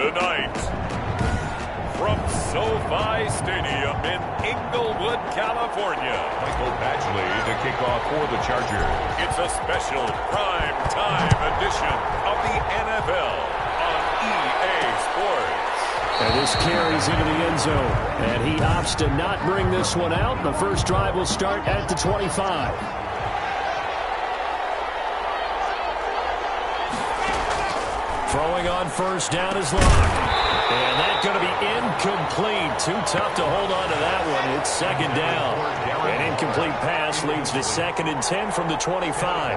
Tonight, from SoFi Stadium in Inglewood, California, Michael Badgley to kick off for the Chargers. It's a special prime time edition of the NFL on EA Sports. And this carries into the end zone. And he opts to not bring this one out. The first drive will start at the 25. Throwing on first down is Locke. And that's going to be incomplete. Too tough to hold on to that one. It's second down. An incomplete pass leads to 2nd and 10 from the 25.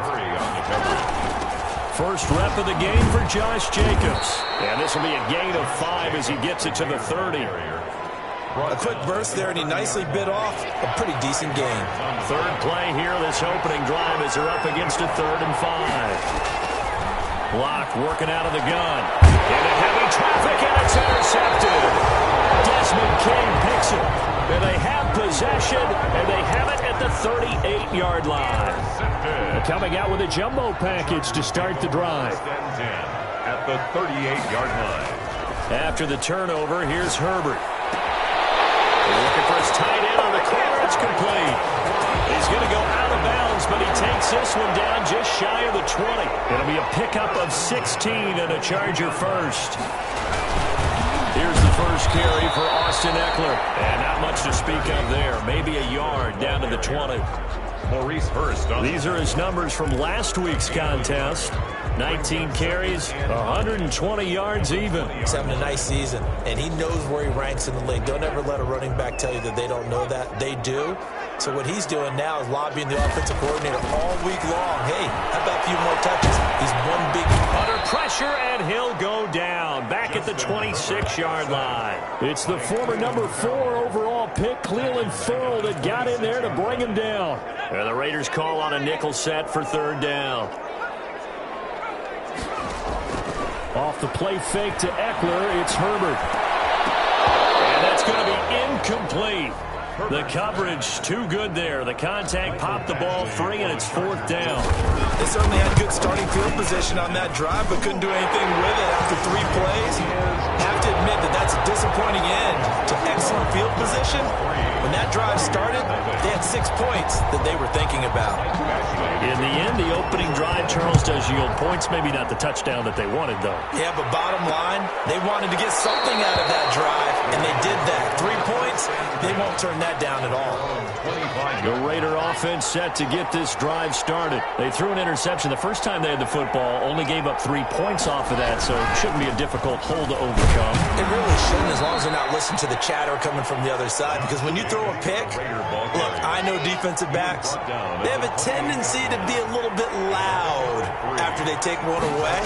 First rep of the game for Josh Jacobs. And this will be a gain of 5 as he gets it to the 30. A quick burst there, and he nicely bit off a pretty decent gain. Third play here, this opening drive as they're up against a 3rd and 5. Locke working out of the gun. Into heavy traffic, and it's intercepted. Desmond King picks it. And they have possession, and they have it at the 38-yard line. Coming out with a jumbo package to start the drive. At the 38-yard line. After the turnover, here's Herbert. Looking for his tight end on the corner. It's complete. He's going to go out of bounds, but he takes this one down just shy of the 20. It'll be a pickup of 16 and a Charger first. Here's the first carry for Austin Eckler. And not much to speak of there. Maybe a yard down to the 20. Maurice Hurst. These are his numbers from last week's contest. 19 carries, 120 yards even. He's having a nice season, and he knows where he ranks in the league. Don't ever let a running back tell you that they don't know that. They do. So what he's doing now is lobbying the offensive coordinator all week long. Hey, how about a few more touches? He's one big... Under pressure, and he'll go down. Back at the 26-yard line. It's the former number 4 overall pick, Cleveland Ferrell, that got in there to bring him down. And the Raiders call on a nickel set for 3rd down. Off the play fake to Eckler, it's Herbert. And that's going to be incomplete. The coverage too good there. The contact popped the ball free, and it's 4th down. They certainly had good starting field position on that drive, but couldn't do anything with it after 3 plays. Have to admit that that's a disappointing end to excellent field position. When that drive started, they had 6 points that they were thinking about. In the end, the opening drive, Charles, does yield points. Maybe not the touchdown that they wanted, though. Yeah, but bottom line, they wanted to get something out of that drive, and they did that. 3 points, they won't turn that down at all. The Raider offense set to get this drive started. They threw an interception the first time they had the football, only gave up 3 points off of that, so it shouldn't be a difficult hole to overcome. It really shouldn't, as long as they're not listening to the chatter coming from the other side, because when you throw a pick, look, I know defensive backs, they have a tendency to be a little bit loud after they take one away,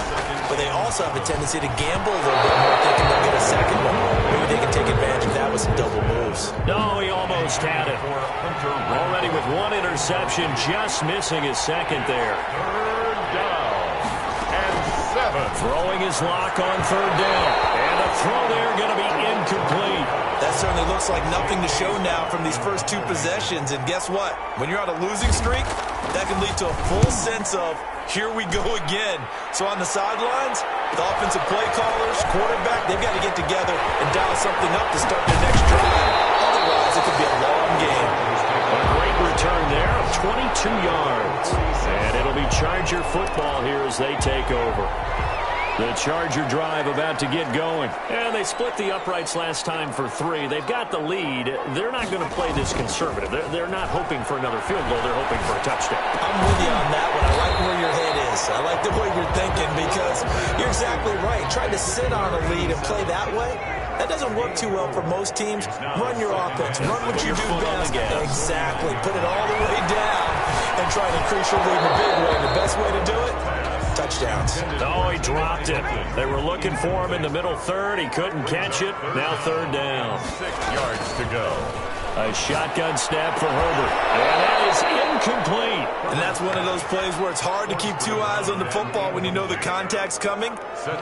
but they also have a tendency to gamble a little bit more, thinking they'll get a second one. Maybe they can take advantage of that with some double moves. No, he almost had it. Already with 1 interception, just missing his 2nd there. 3rd down and 7. Throwing his lock on 3rd down. And a throw there going to be incomplete. That certainly looks like nothing to show now from these first 2 possessions. And guess what? When you're on a losing streak, that can lead to a full sense of, here we go again. So on the sidelines, the offensive play callers, quarterback, they've got to get together and dial something up to start the next drive. Otherwise, it could be a long game. A great return there of 22 yards. And it'll be Charger football here as they take over. The Charger drive about to get going. And they split the uprights last time for 3. They've got the lead. They're not going to play this conservative. They're not hoping for another field goal. They're hoping for a touchdown. I'm with you on that one. I like where your head is. I like the way you're thinking, because you're exactly right. Trying to sit on a lead and play that way, that doesn't work too well for most teams. Run your offense. Run what you do best. Exactly. Put it all the way down and try to increase your lead in a big way. The best way to do it, touchdowns. Oh, he dropped it. They were looking for him in the middle 3rd. He couldn't catch it. Now 3rd down. 6 yards to go. A shotgun snap for Herbert. And that is incomplete. And that's one of those plays where it's hard to keep 2 eyes on the football when you know the contact's coming,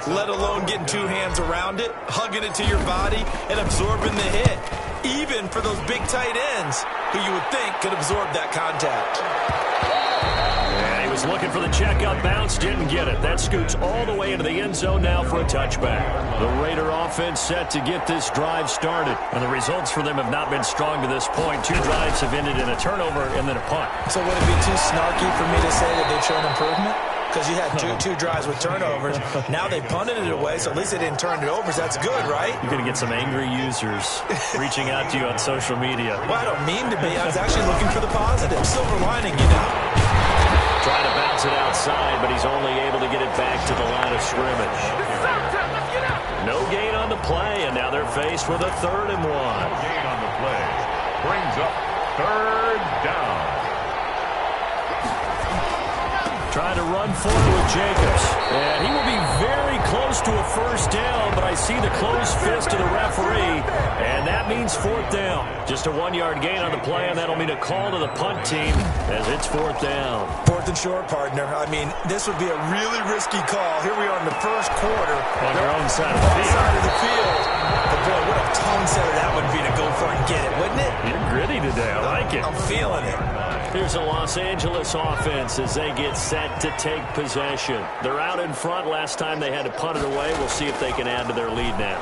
let alone getting 2 hands around it, hugging it to your body, and absorbing the hit. Even for those big tight ends who you would think could absorb that contact. And he was Was looking for the checkup bounce, didn't get it. That scoots all the way into the end zone now for a touchback. The Raider offense set to get this drive started, and the results for them have not been strong to this point. 2 drives have ended in a turnover and then a punt. So would it be too snarky for me to say that they've shown improvement? Because you had two drives with turnovers. Now they punted it away, so at least they didn't turn it over. So that's good, right? You're going to get some angry users reaching out to you on social media. Well, I don't mean to be. I was actually looking for the positive. Silver lining, you know. Trying to bounce it outside, but he's only able to get it back to the line of scrimmage. No gain on the play, and now they're faced with a 3rd and 1. No gain on the play. Brings up 3rd down. Trying to run for it with Jacobs. And he will be very close to a 1st down, but I see the closed fist of the referee, and that means 4th down. Just a 1-yard gain on the play, and that'll mean a call to the punt team as it's 4th down. 4th and short, partner. I mean, this would be a really risky call. Here we are in the first quarter. On their own side of the field. Side of the field. But boy, what a tone setter that would be to go for it and get it, wouldn't it? You're gritty today. I like it. I'm feeling it. Here's a Los Angeles offense as they get set to take possession. They're out in front. Last time they had to punt it away. We'll see if they can add to their lead now.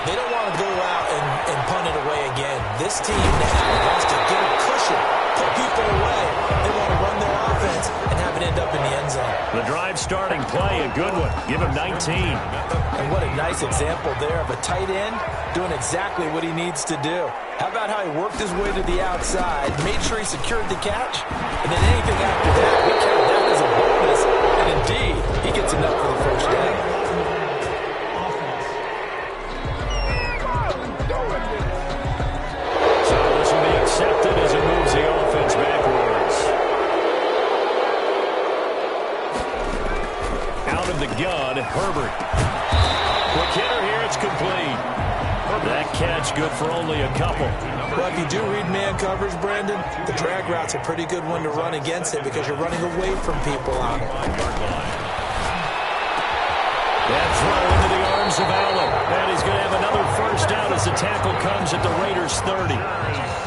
They don't want to go out and punt it away again. This team now wants to get a cushion, put people away. They want to run their offense and have it end up in the end zone. The drive starting play, a good one. Give him 19. And what a nice example there of a tight end doing exactly what he needs to do. How about how he worked his way to the outside, made sure he secured the catch, and then anything after that, we count that as a bonus. And indeed, he gets enough for the 1st down. So this will be accepted as it moves the offense backwards. Out of the gun, Herbert. Quick hitter here, it's complete. That catch good for only a couple. Well, if you do read man coverage, Brandon, the drag route's a pretty good one to run against it because you're running away from people on it. That throw into the arms of Allen. And he's going to have another 1st down as the tackle comes at the Raiders' 30.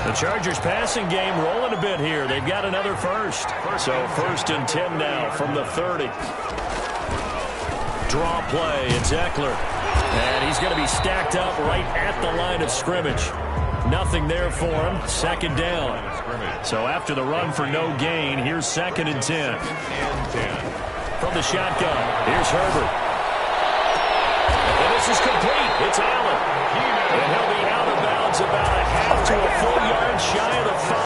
The Chargers passing game rolling a bit here. They've got another 1st. So 1st and 10 now from the 30. Draw play. It's Eckler. And he's going to be stacked up right at the line of scrimmage. Nothing there for him. 2nd down. So after the run for no gain, here's 2nd and 10. From the shotgun, here's Herbert. And this is complete. It's Allen. And he'll be out of bounds about a half to a full yard shy of the 5.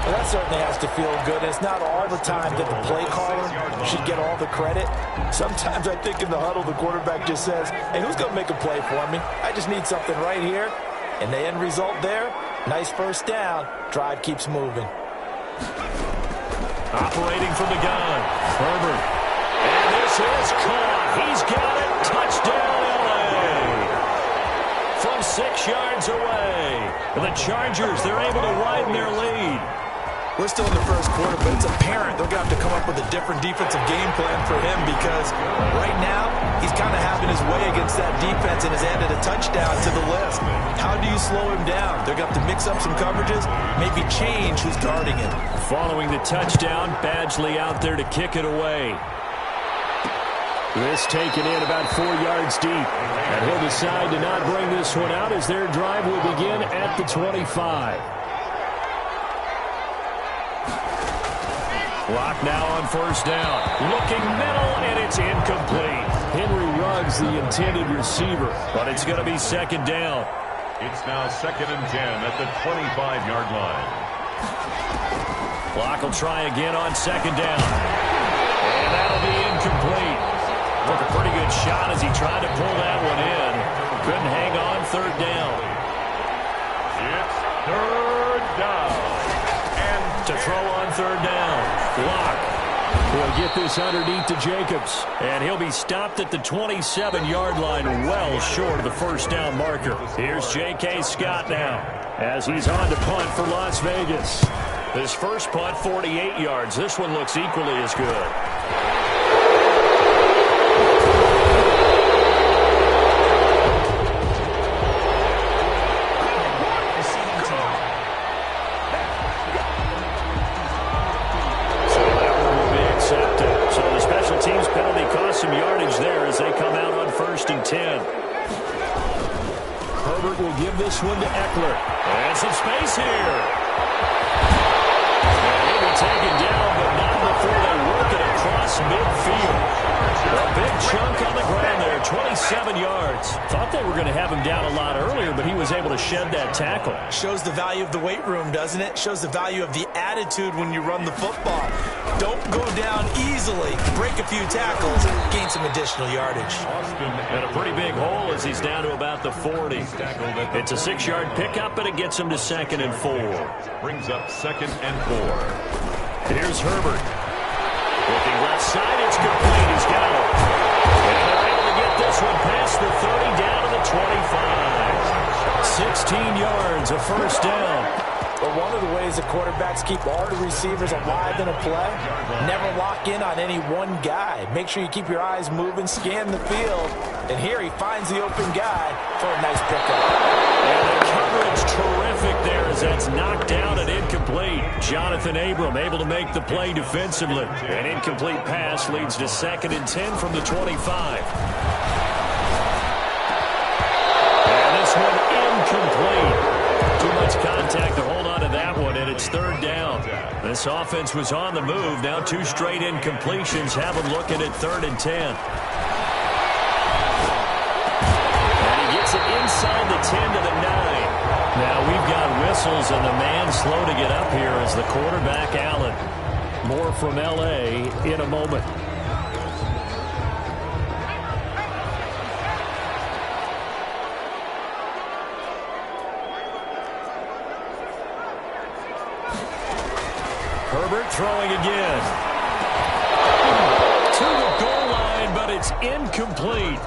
Well, that certainly has to feel good. It's not all the time that the play caller should get all the credit. Sometimes I think in the huddle, the quarterback just says, hey, who's going to make a play for me? I just need something right here. And the end result there, nice 1st down. Drive keeps moving. Operating from the gun, Herbert. And this is caught. He's got it. Touchdown, L.A. From 6 yards away. And the Chargers, they're able to widen their lead. We're still in the first quarter, but it's apparent they're going to have to come up with a different defensive game plan for him because right now he's kind of having his way against that defense and has added a touchdown to the list. How do you slow him down? They're going to have to mix up some coverages, maybe change who's guarding him. Following the touchdown, Badgley out there to kick it away. This taken in about 4 yards deep. And he'll decide to not bring this one out as their drive will begin at the 25. Clock now on 1st down. Looking middle, and it's incomplete. Henry Ruggs, the intended receiver, but it's going to be 2nd down. It's now 2nd and 10 at the 25-yard line. Clock will try again on 2nd down. And that'll be incomplete. Took a pretty good shot as he tried to pull that one in. Couldn't hang on 3rd down. It's 3rd down. To throw on 3rd down. Lock will get this underneath to Jacobs. And he'll be stopped at the 27-yard line, well short of the 1st down marker. Here's J.K. Scott now as he's on to punt for Las Vegas. His first punt, 48 yards. This one looks equally as good. 10. Herbert will give this one to Eckler. And some space here. He'll be taken down, but not before they work it across midfield. A big chunk on the ground there, 27 yards. Thought they were going to have him down a lot earlier, but he was able to shed that tackle. Shows the value of the weight room, doesn't it? Shows the value of the attitude when you run the football. Don't go down easily. Break a few tackles, gain some additional yardage. And a pretty big hole as he's down to about the 40. It's a 6-yard pickup, and it gets him to 2nd and 4. Brings up 2nd and 4. Here's Herbert. Looking left side, it's complete. He's got it. And they're able to get this one past the 30 down to the 25. 16 yards, a first down. But one of the ways the quarterbacks keep all the receivers alive in a play, never lock in on any one guy. Make sure you keep your eyes moving, scan the field. And here he finds the open guy for a nice pickup. And the coverage terrific there as that's knocked down and incomplete. Jonathan Abram able to make the play defensively. An incomplete pass leads to 2nd and 10 from the 25. And this one incomplete. Too much contact to hold on to that one, and it's 3rd down. This offense was on the move. Now 2 straight incompletions have them looking at 3rd and 10. And he gets it inside the 10 to the 9. Now we've got whistles, and the man slow to get up here is the quarterback, Allen. More from L.A. in a moment. Herbert throwing again. To the goal line, but it's incomplete.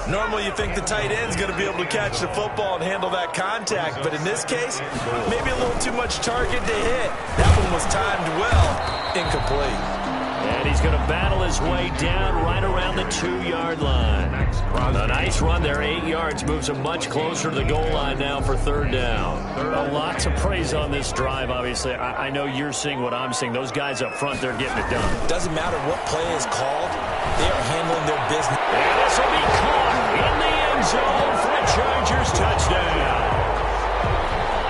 Normally you think the tight end's going to be able to catch the football and handle that contact, but in this case, maybe a little too much target to hit. That one was timed well. Incomplete. And he's going to battle his way down right around the 2-yard line. A nice run there, 8 yards, moves him much closer to the goal line now for 3rd down. A lot to praise on this drive, obviously. I know you're seeing what I'm seeing. Those guys up front, they're getting it done. Doesn't matter what play is called, they are handling their business. And this will be caught in the end zone for a Chargers touchdown.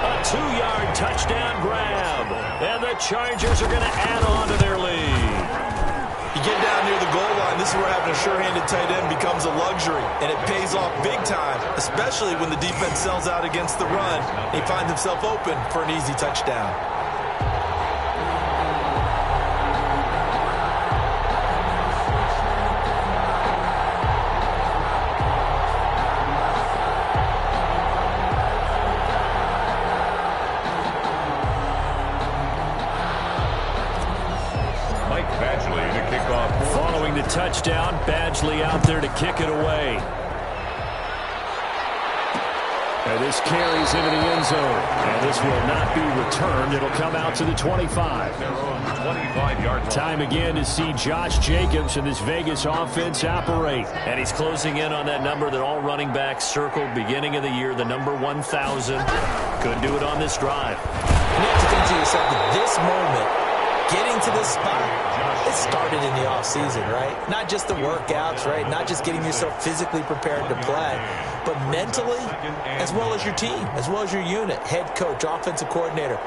A 2-yard touchdown grab. And the Chargers are going to add on to their lead. You get down near the goal line, this is where having a sure-handed tight end becomes a luxury, and it pays off big time, especially when the defense sells out against the run. He finds himself open for an easy touchdown. Following the touchdown, Badgley out there to kick it away. And this carries into the end zone. And this will not be returned. It'll come out to the 25. 25-yard Time again to see Josh Jacobs and this Vegas offense operate. And he's closing in on that number that all running backs circled beginning of the year, the number 1,000. Couldn't do it on this drive. You have to think to yourself at this moment, getting to this spot, it started in the offseason, right? Not just the workouts, right? Not just getting yourself physically prepared to play, but mentally, as well as your team, as well as your unit, head coach, offensive coordinator.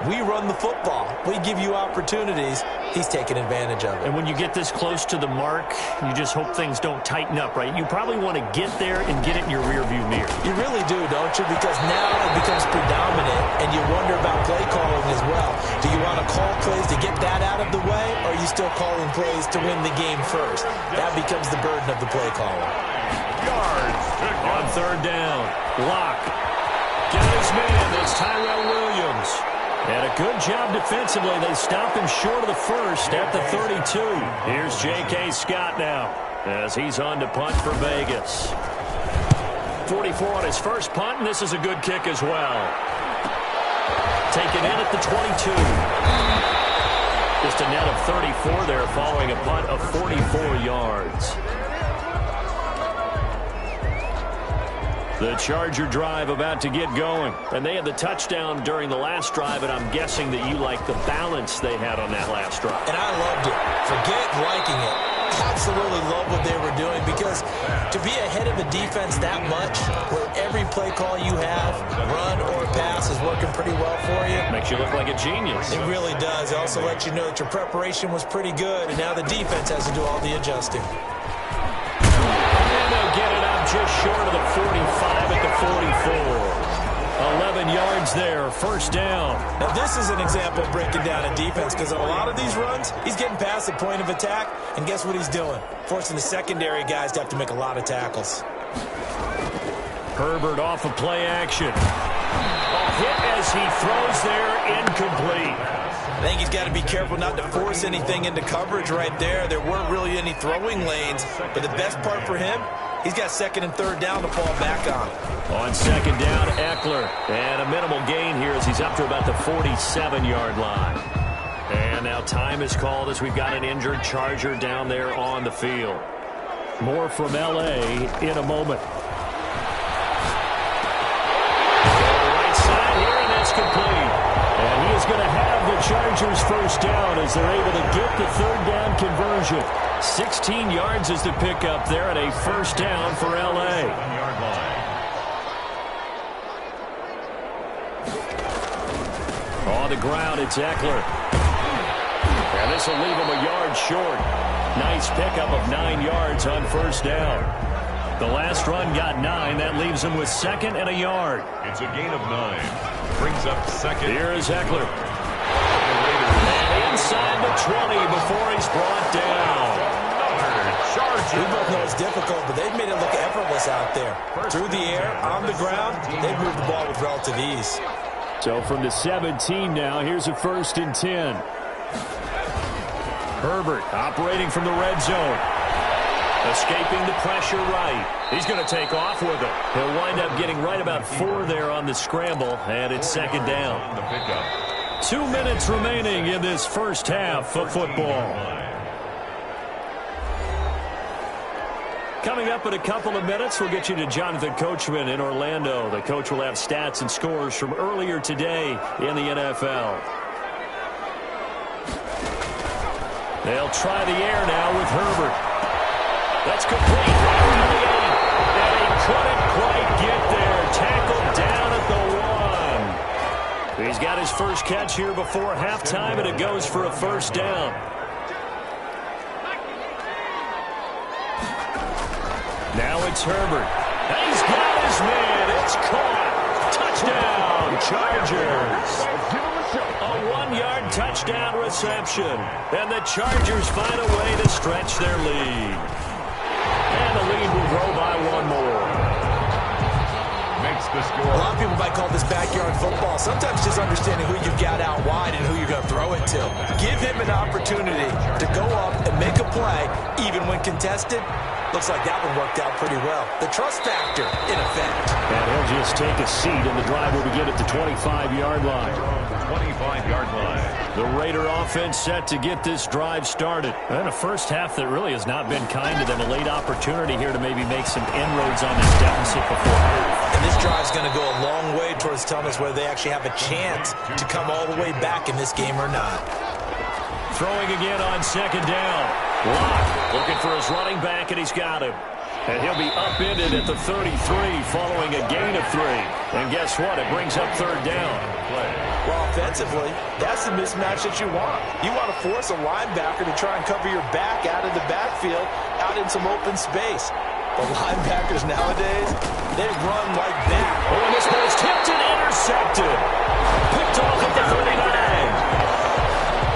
We run the football. We give you opportunities. He's taking advantage of it. And when you get this close to the mark, you just hope things don't tighten up, right? You probably want to get there and get it in your rearview mirror. You really do, don't you? Because now it becomes predominant, and you wonder about play calling as well. Do you want to call plays to get that out of the way, or are you still calling plays to win the game first? That becomes the burden of the play caller. yards. On 3rd down, Locke. Get his man. That's Tyrell Williams. And a good job defensively. They stop him short of the first at the 32. Here's J.K. Scott now as he's on to punt for Vegas. 44 on his first punt, and this is a good kick as well. Taken in at the 22. Just a net of 34 there following a punt of 44 yards. The Charger drive about to get going. And they had the touchdown during the last drive, and I'm guessing that you like the balance they had on that last drive. And I loved it. Forget liking it. absolutely love what they were doing, because to be ahead of a defense that much, where every play call you have, run or pass, is working pretty well for you. Makes you look like a genius. It really does. It also lets you know that your preparation was pretty good, and now the defense has to do all the adjusting. And they'll get it up just short of the 45 at the 44. 11 yards there, first down. Now, this is an example of breaking down a defense, because on a lot of these runs, he's getting past the point of attack, and guess what he's doing? Forcing the secondary guys to have to make a lot of tackles. Herbert off of play action. A hit as he throws there, incomplete. I think he's got to be careful not to force anything into coverage right there. There weren't really any throwing lanes, but the best part for him, he's got second and third down to fall back on. On second down, Eckler. And a minimal gain here as he's up to about the 47-yard line. And now time is called as we've got an injured Charger down there on the field. More from L.A. in a moment. Right side here, and that's complete. And he is going to have the Chargers first down as they're able to get the third down conversion. 16 yards is the pickup there at a first down for L.A. On the ground, it's Eckler. And this will leave him a yard short. Nice pickup of 9 yards on first down. The last run got 9. That leaves him with second and a yard. It's a gain of 9. Brings up second. Here is Eckler. And inside the 20 before he's brought down. We both know it's difficult, but they've made it look effortless out there. Through the air, on the ground, they've moved the ball with relative ease. So from the 17 now, here's a first and 10. Herbert operating from the red zone. Escaping the pressure right. He's going to take off with it. He'll wind up getting right about 4 there on the scramble, and it's second down. The pickup. 2 minutes remaining in this first half of football. Coming up in a couple of minutes, we'll get you to Jonathan Coachman in Orlando. The coach will have stats and scores from earlier today in the NFL. They'll try the air now with Herbert. That's complete. And he couldn't quite get there. Tackled down at the 1. He's got his first catch here before halftime, and it goes for a first down. Now it's Herbert. He's got his man. It's caught. Touchdown, Chargers. A 1-yard touchdown reception. And the Chargers find a way to stretch their lead. And the lead will grow by 1 more. Makes the score. A lot of people might call this backyard football. Sometimes just understanding who you've got out wide and who you're going to throw it to. Give him an opportunity to go up and make a play, even when contested. Looks like that one worked out pretty well. The trust factor, in effect. And he'll just take a seat, and the drive will begin at the 25-yard line. 25-yard line. The Raider offense set to get this drive started. And a first half that really has not been kind to them. A late opportunity here to maybe make some inroads on this deficit before half. And this drive's going to go a long way towards telling us whether they actually have a chance to come all the way back in this game or not. Throwing again on second down. Locke looking for his running back, and he's got him. And he'll be upended at the 33 following a gain of 3. And guess what? It brings up third down. Well, offensively, that's the mismatch that you want. You want to force a linebacker to try and cover your back out of the backfield, out in some open space. The linebackers nowadays, they run like that. Oh, and this ball's tipped and intercepted. Picked off at the 39.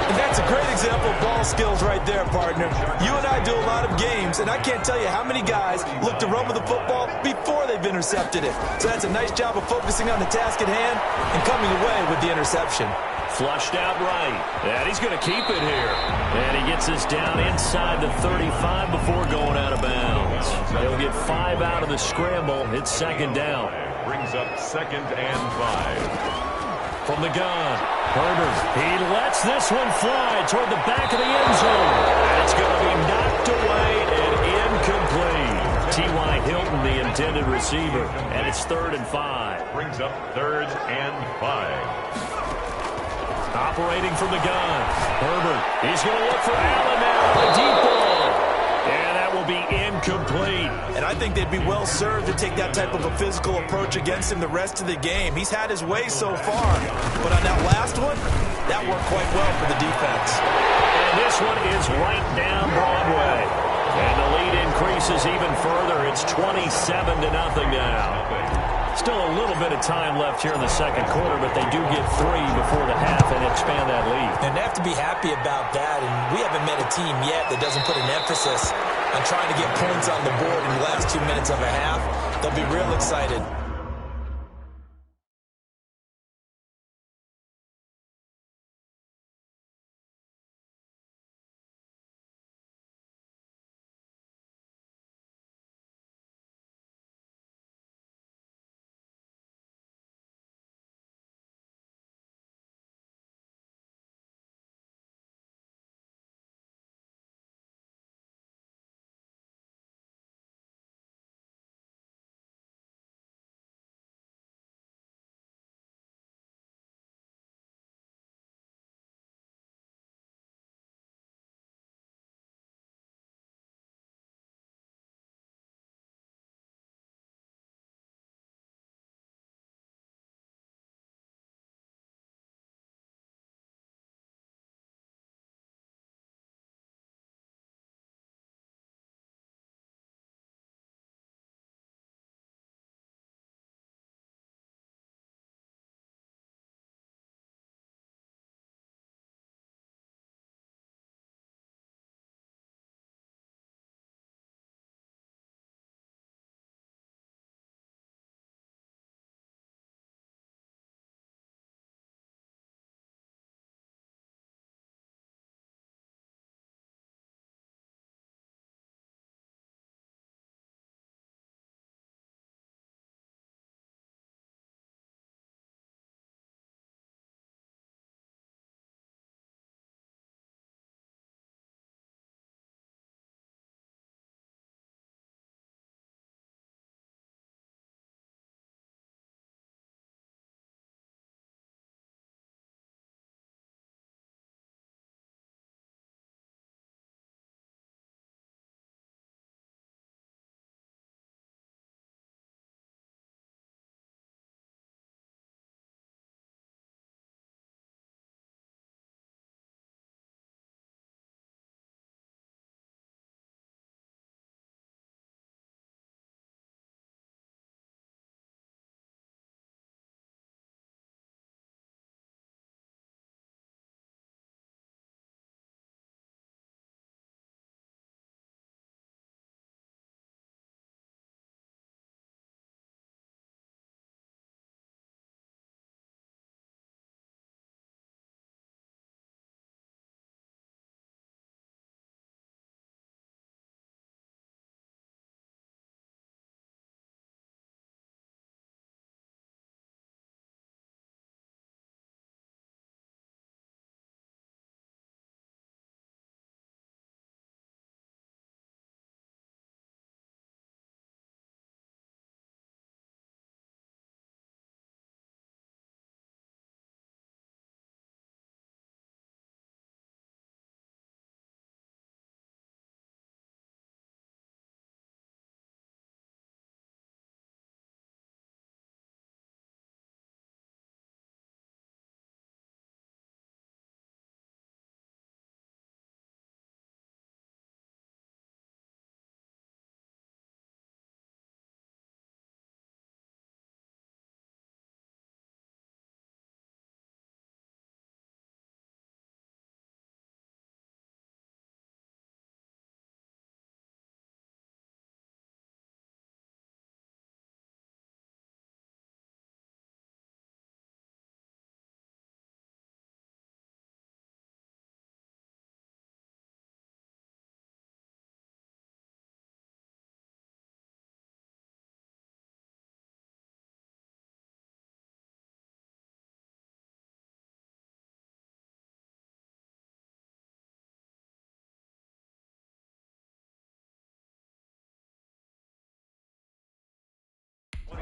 And that's a great example of ball skills right there, partner. You and I do a lot of games, and I can't tell you how many guys look to run with the football before they've intercepted it. So that's a nice job of focusing on the task at hand and coming away with the interception. Flushed out right. And he's going to keep it here. And he gets us down inside the 35 before going out of bounds. He'll get 5 out of the scramble. It's second down. Brings up second and 5. From the gun, Herbert. He lets this one fly toward the back of the end zone. And it's going to be knocked away and incomplete. T.Y. Hilton, the intended receiver. And it's third and 5. Brings up third and 5. Operating from the gun, Herbert. He's going to look for Allen now on the deep ball. Incomplete. And I think they'd be well served to take that type of a physical approach against him the rest of the game. He's had his way so far. But on that last one, that worked quite well for the defense. And this one is right down Broadway. And the lead increases even further. It's 27-0 now. Still a little bit of time left here in the second quarter, but they do get 3 before the half and expand that lead. And they have to be happy about that. And we haven't met a team yet that doesn't put an emphasis on trying to get points on the board in the last 2 minutes of a half. They'll be real excited.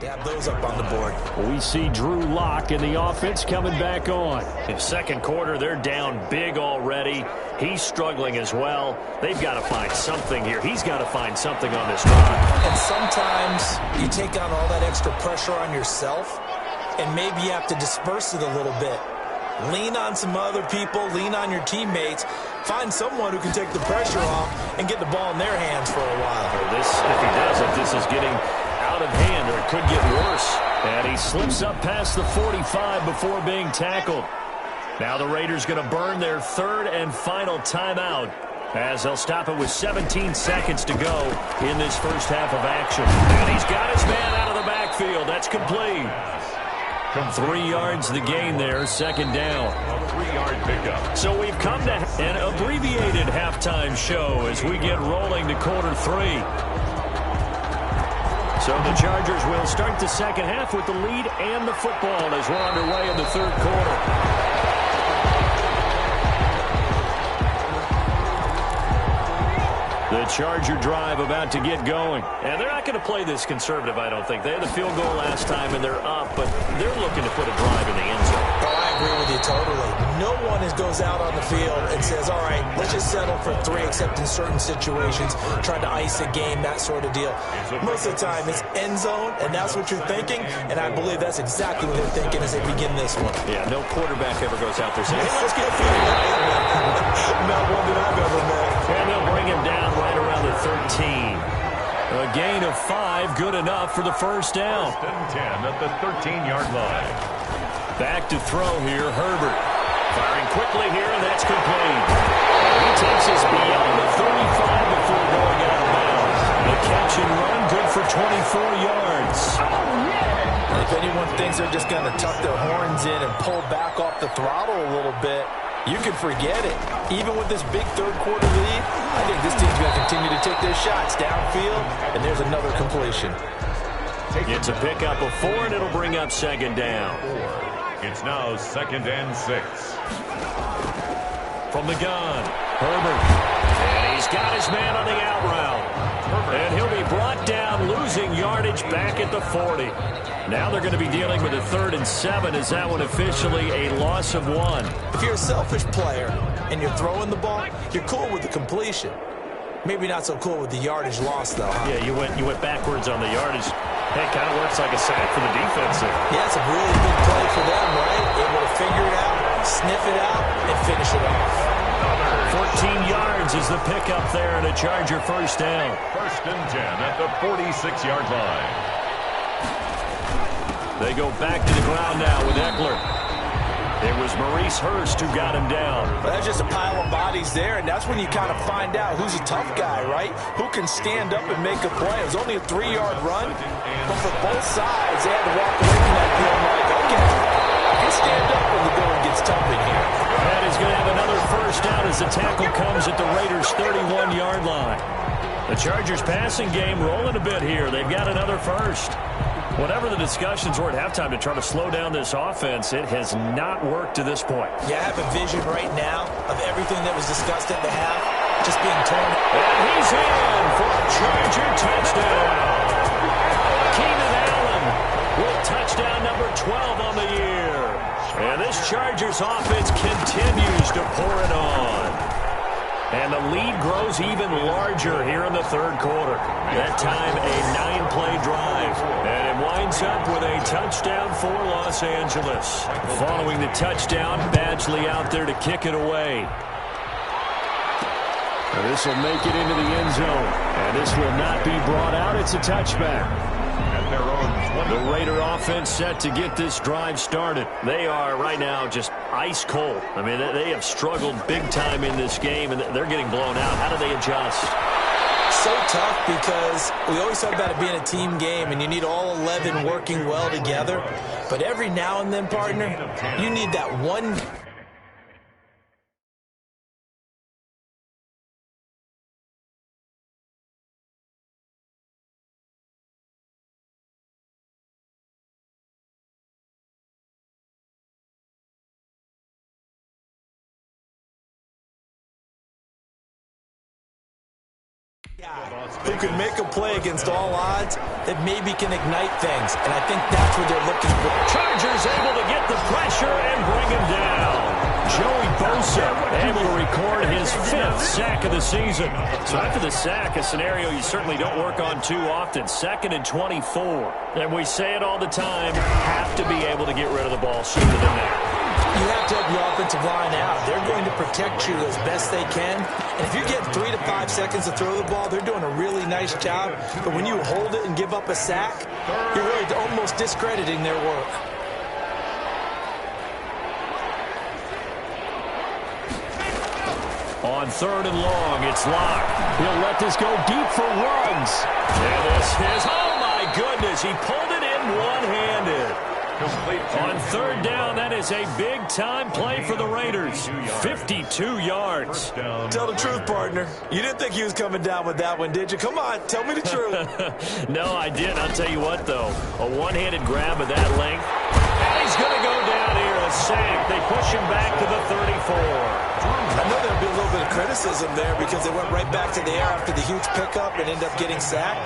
to have those up on the board. We see Drew Lock and the offense coming back on. In second quarter, they're down big already. He's struggling as well. They've got to find something here. He's got to find something on this drive. And sometimes you take on all that extra pressure on yourself, and maybe you have to disperse it a little bit. Lean on some other people, lean on your teammates, find someone who can take the pressure off and get the ball in their hands for a while. If he doesn't, this is getting out of hand, or it could get worse. And he slips up past the 45 before being tackled. Now the Raiders going to burn their third and final timeout, as they'll stop it with 17 seconds to go in this first half of action. And he's got his man out of the backfield. That's complete. 3 yards the gain there, second down. A 3-yard pickup. So we've come to an abbreviated halftime show as we get rolling to quarter 3. So the Chargers will start the second half with the lead and the football as we're underway in the third quarter. The Charger drive about to get going. And they're not going to play this conservative, I don't think. They had the field goal last time, and they're up, but they're looking to put a drive in the end zone. Oh, I agree with you totally. No one goes out on the field and says, all right, let's just settle for 3, except in certain situations, trying to ice a game, that sort of deal. Most of the time, it's end zone, and that's what you're thinking, and I believe that's exactly what they're thinking as they begin this one. Yeah, no quarterback ever goes out there saying, hey, let's get a field goal. Not one that I've ever met. And they'll bring him down right around the 13. A gain of 5, good enough for the first down. First and 10 at the 13-yard line. Back to throw here, Herbert. Firing quickly here, and that's complete. He takes us beyond the 35 before going out of bounds. The catch and run, good for 24 yards. If anyone thinks they're just going to tuck their horns in and pull back off the throttle a little bit, you can forget it. Even with this big third quarter lead, I think this team's going to continue to take their shots downfield, and there's another completion. It's a pickup of 4, and it'll bring up second down. It's now 2nd and 6. From the gun, Herbert. And he's got his man on the out route. And he'll be brought down, losing yardage back at the 40. Now they're going to be dealing with a 3rd and 7. Is that one officially a loss of 1? If you're a selfish player and you're throwing the ball, you're cool with the completion. Maybe not so cool with the yardage loss, though. Huh? Yeah, you went backwards on the yardage. Hey, it kind of works like a sack for the defense there. Yeah, it's a really big play for them, right? Able to figure it out, sniff it out, and finish it off. 14 yards is the pickup there, and a Charger first down. First and 10 at the 46-yard line. They go back to the ground now with Eckler. It was Maurice Hurst who got him down. Well, that's just a pile of bodies there, and that's when you kind of find out who's a tough guy, right? Who can stand up and make a play. It was only a 3-yard run, but for both sides, they had to walk away from that field like, okay, I can stand up when the going gets tough in here. And he's going to have another first down as the tackle comes at the Raiders' 31-yard line. The Chargers' passing game rolling a bit here. They've got another first. Whatever the discussions were at halftime to try to slow down this offense, it has not worked to this point. Yeah, I have a vision right now of everything that was discussed at the half just being torn. And he's in for a Charger touchdown. Keenan Allen with touchdown number 12 on the year. And this Chargers offense continues to pour it on. And the lead grows even larger here in the third quarter. That time, a 9-play drive. And it winds up with a touchdown for Los Angeles. Following the touchdown, Badgley out there to kick it away. And this will make it into the end zone. And this will not be brought out. It's a touchback. At their own 20. The Raider offense set to get this drive started. They are right now just ice cold. I mean, they have struggled big time in this game, and they're getting blown out. How do they adjust? So tough because we always talk about it being a team game, and you need all 11 working well together. But every now and then, partner, you need that one. Who can make a play against all odds that maybe can ignite things. And I think that's what they're looking for. Chargers able to get the pressure and bring him down. Joey Bosa able to record his 5th sack of the season. So after the sack, a scenario you certainly don't work on too often. 2nd and 24. And we say it all the time, have to be able to get rid of the ball sooner than that. You have to help your offensive line out. They're going to protect you as best they can. And if you get 3 to 5 seconds to throw the ball, they're doing a really nice job. But when you hold it and give up a sack, you're really almost discrediting their work. On 3rd and long, it's Locke. He'll let this go deep for Ruggs. And this is, oh my goodness, he pulled it in one-handed. On 3rd down, that is a big-time play for the Raiders. 52 yards. Tell the truth, partner. You didn't think he was coming down with that one, did you? Come on, tell me the truth. No, I didn't. I'll tell you what, though. A one-handed grab of that length. And he's going to go down here, a sack. They push him back to the 34. I know there'll be a little bit of criticism there because they went right back to the air after the huge pickup and ended up getting sacked.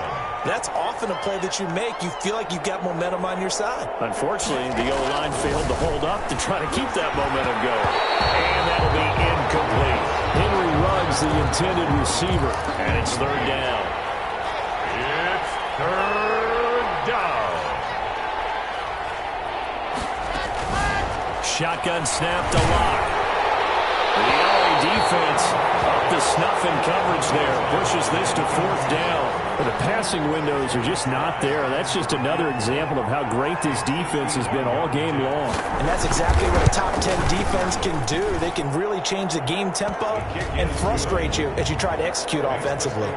That's often a play that you make. You feel like you've got momentum on your side. Unfortunately, the O-line failed to hold up to try to keep that momentum going. And that'll be incomplete. Henry Ruggs, the intended receiver. And it's 3rd down. It's 3rd down. Shotgun snap to Locke. The LA defense up to snuff in coverage there. Pushes this to 4th down. The passing windows are just not there. That's just another example of how great this defense has been all game long. And that's exactly what a top 10 defense can do. They can really change the game tempo and frustrate you as you try to execute offensively.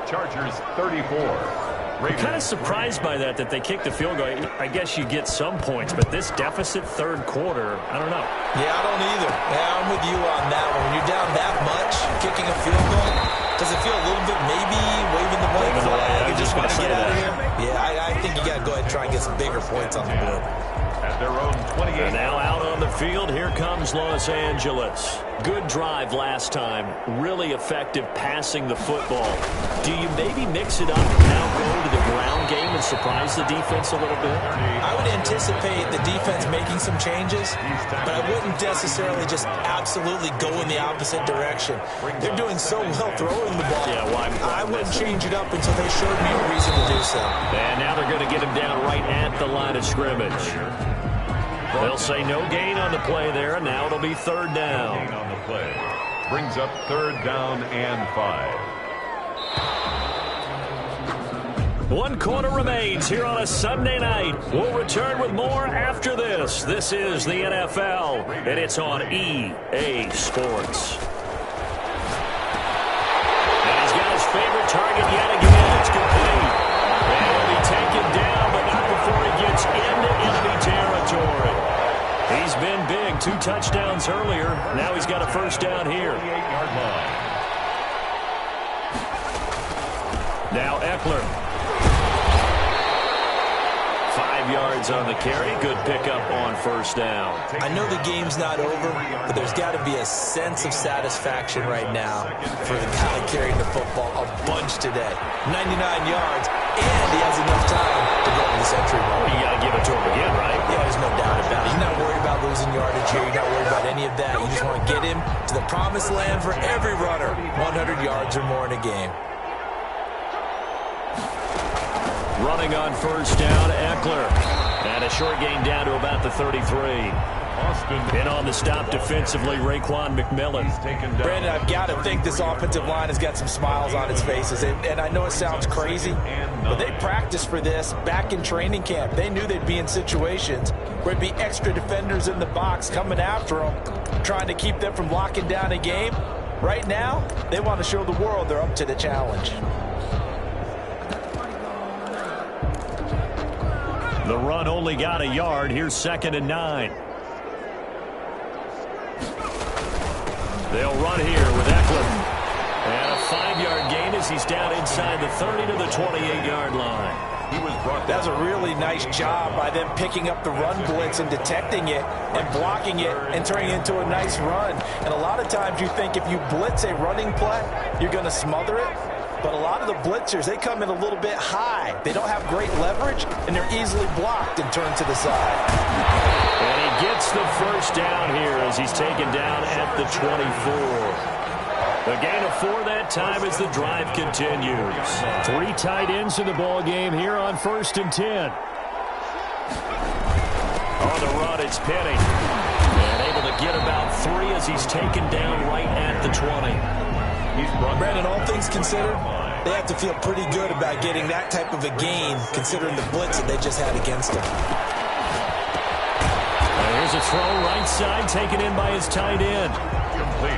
Chargers 34. I'm kind of surprised by that they kicked the field goal. I guess you get some points, but this deficit 3rd quarter, I don't know. Yeah, I don't either. Yeah, I'm with you on that one. When you're down that much, kicking a field goal, does it feel a little bit maybe waving the white flag and just want to get out of here? Yeah, I think you got to go ahead and try and get some bigger points on the board. At their own 28. And now out on the field, here comes Los Angeles. Good drive last time. Really effective passing the football. Do you maybe mix it up and now go to the ground game and surprise the defense a little bit? I would anticipate the defense making some changes, but I wouldn't necessarily just absolutely go in the opposite direction. They're doing so well throwing the ball. Yeah, why I wouldn't change it up until they showed me a reason to do so. And now they're going to get him down right at the line of scrimmage. They'll say no gain on the play there, and now it'll be 3rd down. On the play. Brings up 3rd down and 5. 1 quarter remains here on a Sunday night. We'll return with more after this. This is the NFL, and it's on EA Sports. And he's got his favorite target yet again. It's complete. And he'll be taken down, but not before he gets into enemy territory. He's been big. 2 touchdowns earlier. Now he's got a 1st down here. 38-yard line. Now Eckler. 5 yards on the carry. Good pickup on 1st down. I know the game's not over, but there's got to be a sense of satisfaction right now for the guy carrying the football a bunch today. 99 yards, and he has enough time to go in the century ball. You got to give it to him again, right? Yeah, there's no doubt about it. You're not worried about losing yardage here. You're not worried about any of that. You just want to get him to the promised land for every runner. 100 yards or more in a game. Running on 1st down, Eckler. And a short gain down to about the 33. And on the stop defensively, Raekwon McMillan. Brandon, I've got to think this offensive line has got some smiles on its faces. And I know it sounds crazy, but they practiced for this back in training camp. They knew they'd be in situations where there'd be extra defenders in the box coming after them, trying to keep them from locking down a game. Right now, they want to show the world they're up to the challenge. The run only got a yard. Here's 2nd and 9. They'll run here with Eckler. And a 5-yard gain as he's down inside the 30 to the 28-yard line. That was a really nice job by them picking up the run blitz and detecting it and blocking it and turning it into a nice run. And a lot of times you think if you blitz a running play, you're going to smother it. But a lot of the blitzers, they come in a little bit high. They don't have great leverage, and they're easily blocked and turned to the side. And he gets the first down here as he's taken down at the 24. A gain of 4 that time as the drive continues. 3 tight ends in the ball game here on 1st and 10. On the run, it's Penny. And able to get about 3 as he's taken down right at the 20. Brandon, all things considered, they have to feel pretty good about getting that type of a gain considering the blitz that they just had against them. Here's a throw right side taken in by his tight end.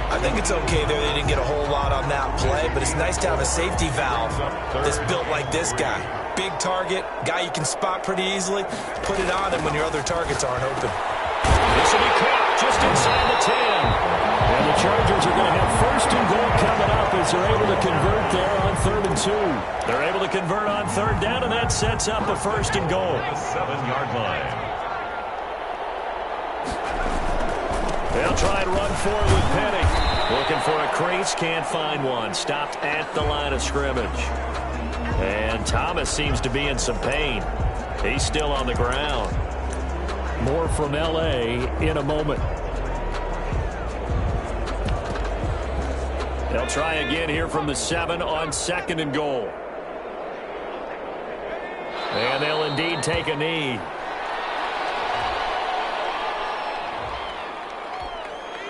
I think it's okay there. They didn't get a whole lot on that play, but it's nice to have a safety valve that's built like this guy. Big target, guy you can spot pretty easily. Put it on him when your other targets aren't open. This will be caught just inside the 10. And the Chargers are going to have 1st and goal coming up as they're able to convert there on 3rd and 2. They're able to convert on 3rd down, and that sets up a 1st and goal. 7-yard line. They'll try and run forward with Penny. Looking for a crease, can't find one. Stopped at the line of scrimmage. And Thomas seems to be in some pain. He's still on the ground. More from L.A. in a moment. They'll try again here from the 7 on 2nd and goal. And they'll indeed take a knee.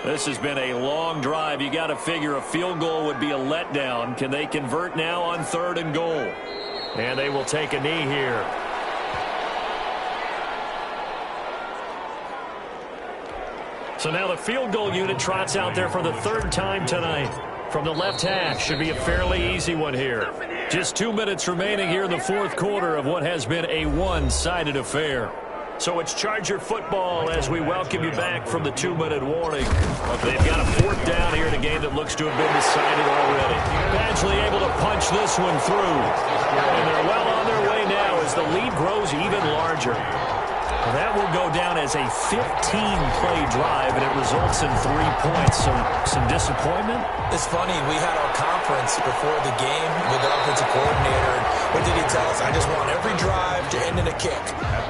This has been a long drive. You got to figure a field goal would be a letdown. Can they convert now on 3rd and goal? And they will take a knee here. So now the field goal unit trots out there for the 3rd time tonight. From the left hash, should be a fairly easy one here. Just 2 minutes remaining here in the 4th quarter of what has been a one-sided affair. So it's Charger football as we welcome you back from the 2-minute warning. They've got a 4th down here in a game that looks to have been decided already. Badgley able to punch this one through. And they're well on their way now as the lead grows even larger. That will go down as a 15-play drive, and it results in 3 points. So some disappointment? It's funny. We had our conference before the game with the offensive coordinator. And what did he tell us? I just want every drive to end in a kick,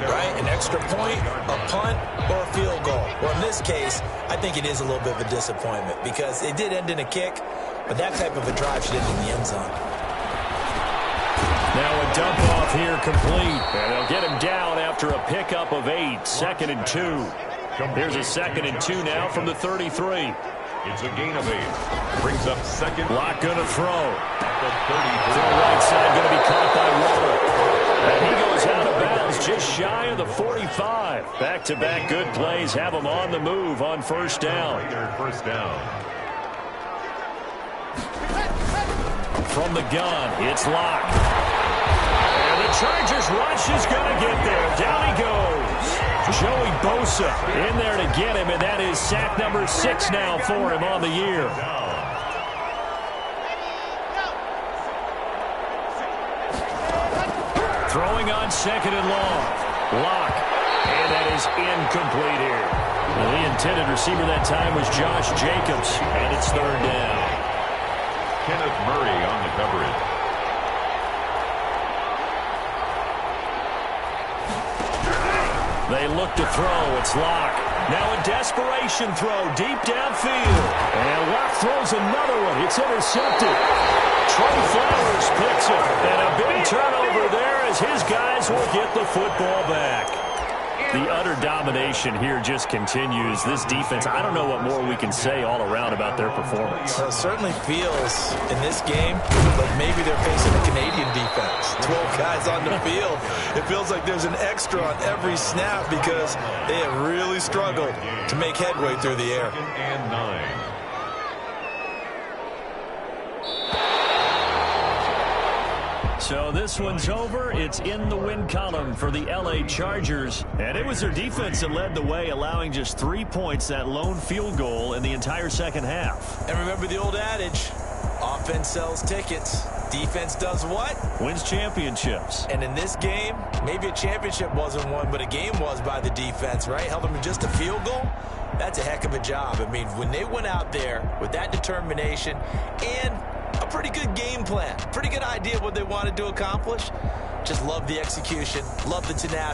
right? An extra point, a punt, or a field goal. Well, in this case, I think it is a little bit of a disappointment because it did end in a kick, but that type of a drive should end in the end zone. Now a dump off here complete. And they'll get him down after a pickup of 8. 2nd and 2. Here's a 2nd and 2 now from the 33. It's a gain of 8. Brings up 2nd. Block going to throw. At the 33. Throw right side going to be caught by Waller. And he goes out of bounds just shy of the 45. Back-to-back good plays have him on the move on 1st down. First down. From the gun, it's Locke. And the Chargers rush is going to get there. Down he goes. Joey Bosa in there to get him, and that is sack number 6 now for him on the year. Throwing on 2nd and long. Locke. And that is incomplete here. Well, the intended receiver that time was Josh Jacobs, and it's 3rd down. Kenneth Murray on the coverage. They look to throw. It's Locke. Now a desperation throw deep downfield. And Locke throws another one. It's intercepted. Trey Flowers picks it. And a big turnover there as his guys will get the football back. The utter domination here just continues. This defense, I don't know what more we can say all around about their performance. Well, it certainly feels in this game like maybe they're facing a Canadian defense. 12 guys on the field. It feels like there's an extra on every snap because they have really struggled to make headway through the air. 2nd and 9. So this one's over. It's in the win column for the L.A. Chargers. And it was their defense that led the way, allowing just 3 points, that lone field goal in the entire second half. And remember the old adage, offense sells tickets. Defense does what? Wins championships. And in this game, maybe a championship wasn't won, but a game was by the defense, right? Held them to just a field goal. That's a heck of a job. I mean, when they went out there with that determination and a a pretty good game plan, pretty good idea what they wanted to accomplish. Just love the execution, love the tenacity.